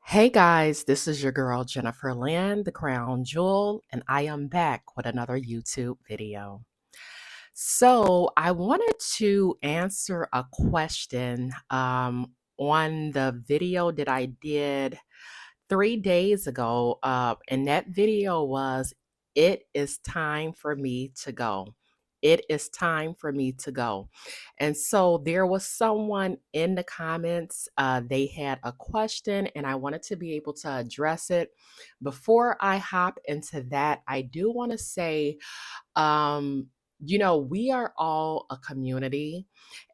Hey guys, this is your girl Jennifer Lynn, the Crown Jewel, and I am back with another YouTube video. So, I wanted to answer a question on the video that I did 3 days ago. And that video was, "It is time for me to go." It is time for me to go. And so there was someone in the comments, they had a question, and I wanted to be able to address it. Before I hop into that, I do want to say, um, we are all a community.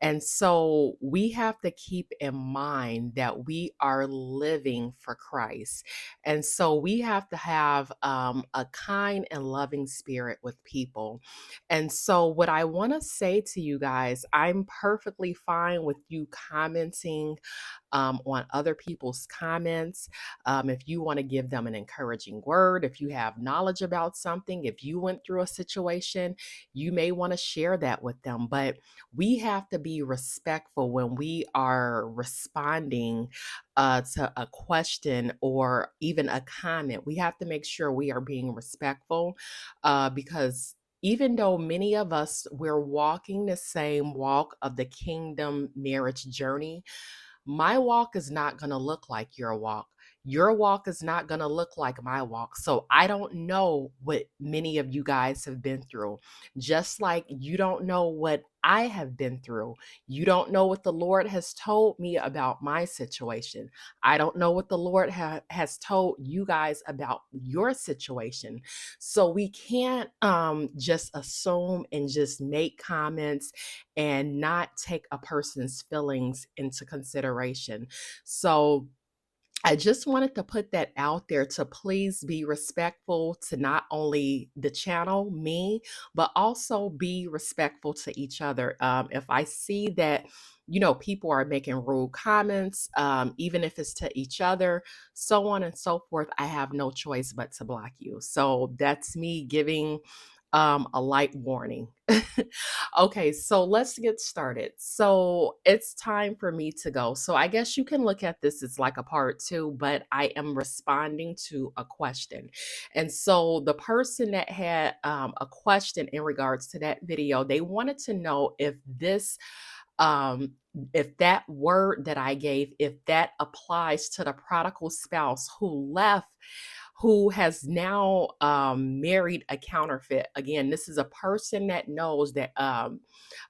And so we have to keep in mind that we are living for Christ. And so we have to have a kind and loving spirit with people. And so, what I want to say to you guys, I'm perfectly fine with you commenting on other people's comments. If you want to give them an encouraging word, if you have knowledge about something, if you went through a situation, you may want to share that with them. But we have to be respectful when we are responding to a question or even a comment. We have to make sure we are being respectful because even though many of us we're walking the same walk of the kingdom marriage journey, my walk is not going to look like your walk. Your walk is not going to look like my walk. So I don't know what many of you guys have been through. Just like you don't know what I have been through. You don't know what the Lord has told me about my situation. I don't know what the Lord has told you guys about your situation. So we can't just assume and just make comments and not take a person's feelings into consideration. So I just wanted to put that out there to please be respectful to not only the channel, me, but also be respectful to each other. If I see that, people are making rude comments, even if it's to each other, so on and so forth, I have no choice but to block you. So that's me giving a light warning. Okay, so let's get started. So it's time for me to go. So I guess you can look at this as like a part two, but I am responding to a question. And so the person that had a question in regards to that video, they wanted to know um, if that word that I gave, if that applies to the prodigal spouse who left, who has now married a counterfeit. Again, this is a person that knows that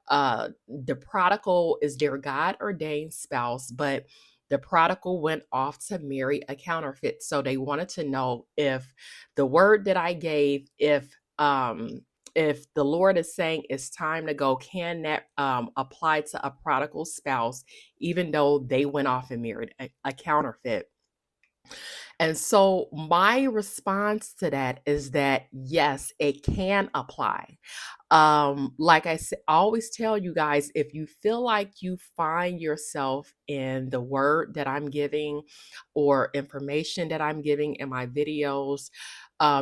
the prodigal is their God ordained spouse, but the prodigal went off to marry a counterfeit. So they wanted to know if the word that I gave, if the Lord is saying it's time to go, can that apply to a prodigal spouse, even though they went off and married a counterfeit? And so my response to that is that yes, it can apply. Like I said, I always tell you guys, if you feel like you find yourself in the word that I'm giving or information that I'm giving in my videos,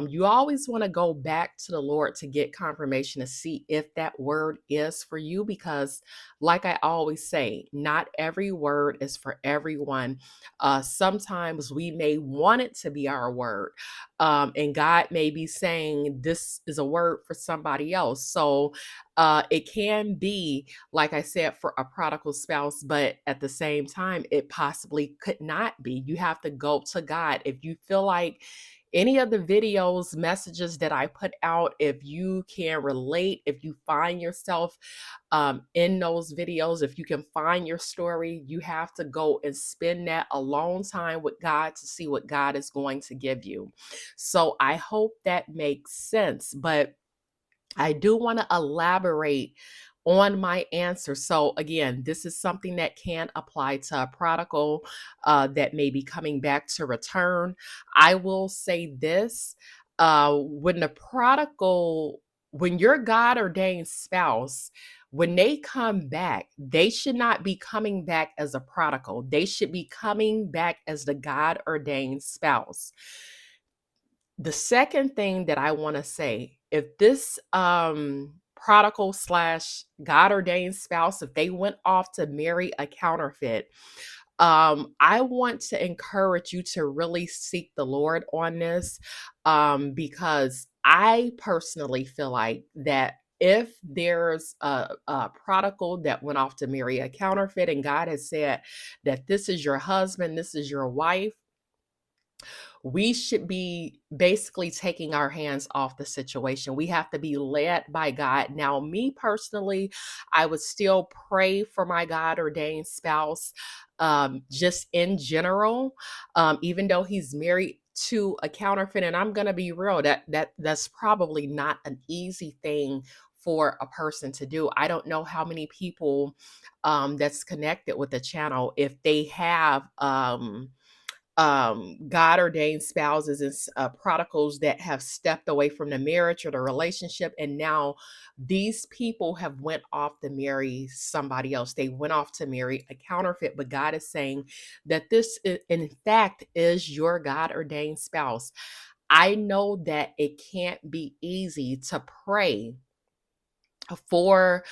you always want to go back to the Lord to get confirmation to see if that word is for you. Because, like I always say, not every word is for everyone. Sometimes we may want it to be our word, and God may be saying this is a word for somebody else. So it can be, like I said, for a prodigal spouse, but at the same time, it possibly could not be. You have to go to God. If you feel like any of the videos, messages that I put out, if you can relate, if you find yourself in those videos, if you can find your story, you have to go and spend that alone time with God to see what God is going to give you. So I hope that makes sense. But I do want to elaborate on my answer. So, again, this is something that can apply to a prodigal that may be coming back to return. I will say this, when the prodigal, when your God ordained spouse, when they come back, they should not be coming back as a prodigal. They should be coming back as the God ordained spouse. The second thing that I want to say, if this prodigal slash God ordained spouse, if they went off to marry a counterfeit, I want to encourage you to really seek the Lord on this, because I personally feel like that if there's a prodigal that went off to marry a counterfeit, and God has said that this is your husband, this is your wife, we should be basically taking our hands off the situation. We have to be led by God. Now, me personally, I would still pray for my God ordained spouse, just in general, even though he's married to a counterfeit. And I'm gonna be real, that's probably not an easy thing for a person to do. I don't know how many people that's connected with the channel, if they have God ordained spouses and prodigals that have stepped away from the marriage or the relationship, and now these people have went off to marry somebody else. They went off to marry a counterfeit, but God is saying that in fact, is your God ordained spouse. I know that it can't be easy to pray for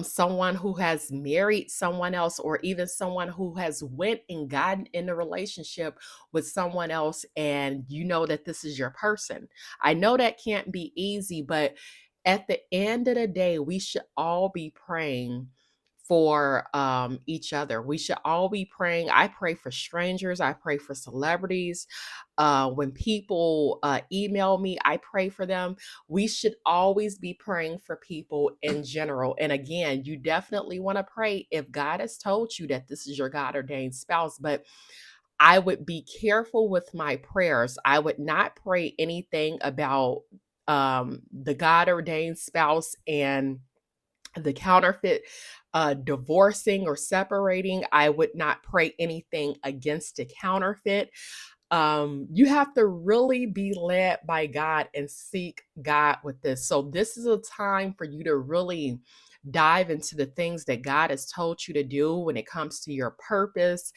someone who has married someone else, or even someone who has went and gotten in a relationship with someone else, and you know that this is your person. I know that can't be easy, but at the end of the day, we should all be praying for each other. We should all be praying. I pray for strangers, I pray for celebrities. When people email me, I pray for them. We should always be praying for people in general. And again, you definitely want to pray if God has told you that this is your God ordained spouse. But I would be careful with my prayers. I would not pray anything about the God ordained spouse and the counterfeit divorcing or separating. I would not pray anything against the counterfeit. You have to really be led by God and seek God with this. So this is a time for you to really dive into the things that God has told you to do when it comes to your purpose.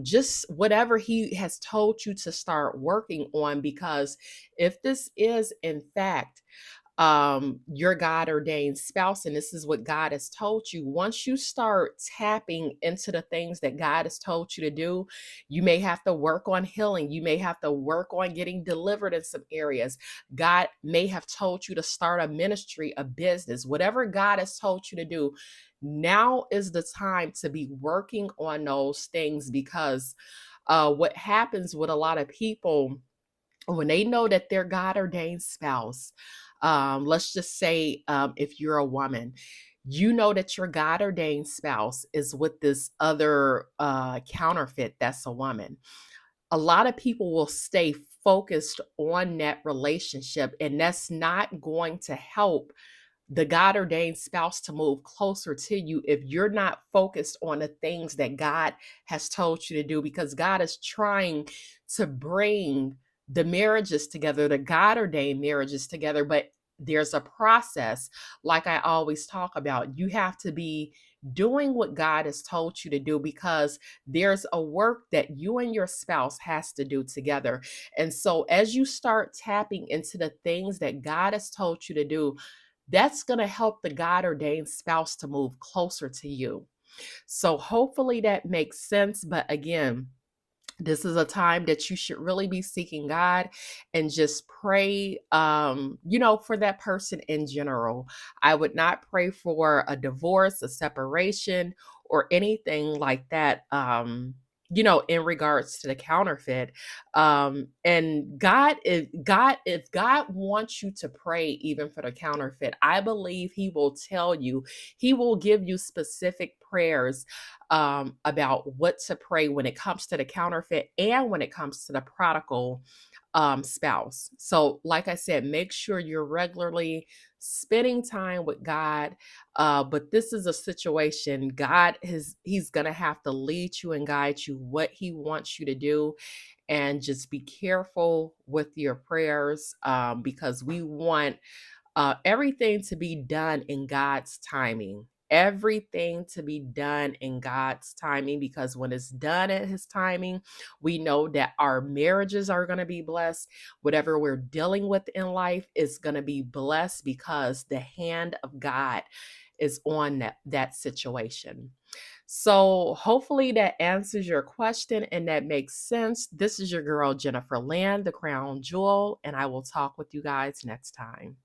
Just whatever he has told you to start working on, because if this is in fact your God ordained spouse, and this is what God has told you, once you start tapping into the things that God has told you to do, you may have to work on healing. You may have to work on getting delivered in some areas. God may have told you to start a ministry, a business, whatever God has told you to do. Now is the time to be working on those things, because what happens with a lot of people when they know that their God ordained spouse, let's just say if you're a woman, you know that your God ordained spouse is with this other counterfeit that's a woman. A lot of people will stay focused on that relationship, and that's not going to help the God ordained spouse to move closer to you if you're not focused on the things that God has told you to do, because God is trying to bring the marriages together, the God ordained marriages together. But there's a process, like I always talk about. You have to be doing what God has told you to do, because there's a work that you and your spouse has to do together. And so as you start tapping into the things that God has told you to do, that's going to help the God ordained spouse to move closer to you. So hopefully that makes sense. But again, this is a time that you should really be seeking God and just pray, for that person in general. I would not pray for a divorce, a separation, or anything like that. In regards to the counterfeit. And if God wants you to pray even for the counterfeit, I believe he will tell you, he will give you specific prayers about what to pray when it comes to the counterfeit and when it comes to the prodigal spouse. So, like I said, make sure you're regularly spending time with God. But this is a situation he's gonna have to lead you and guide you what he wants you to do, and just be careful with your prayers, because we want everything to be done in God's timing. Everything to be done in God's timing, because when it's done at his timing, we know that our marriages are going to be blessed. Whatever we're dealing with in life is going to be blessed, because the hand of God is on that situation. So hopefully that answers your question and that makes sense. This is your girl, Jennifer Land, the Crown Jewel, and I will talk with you guys next time.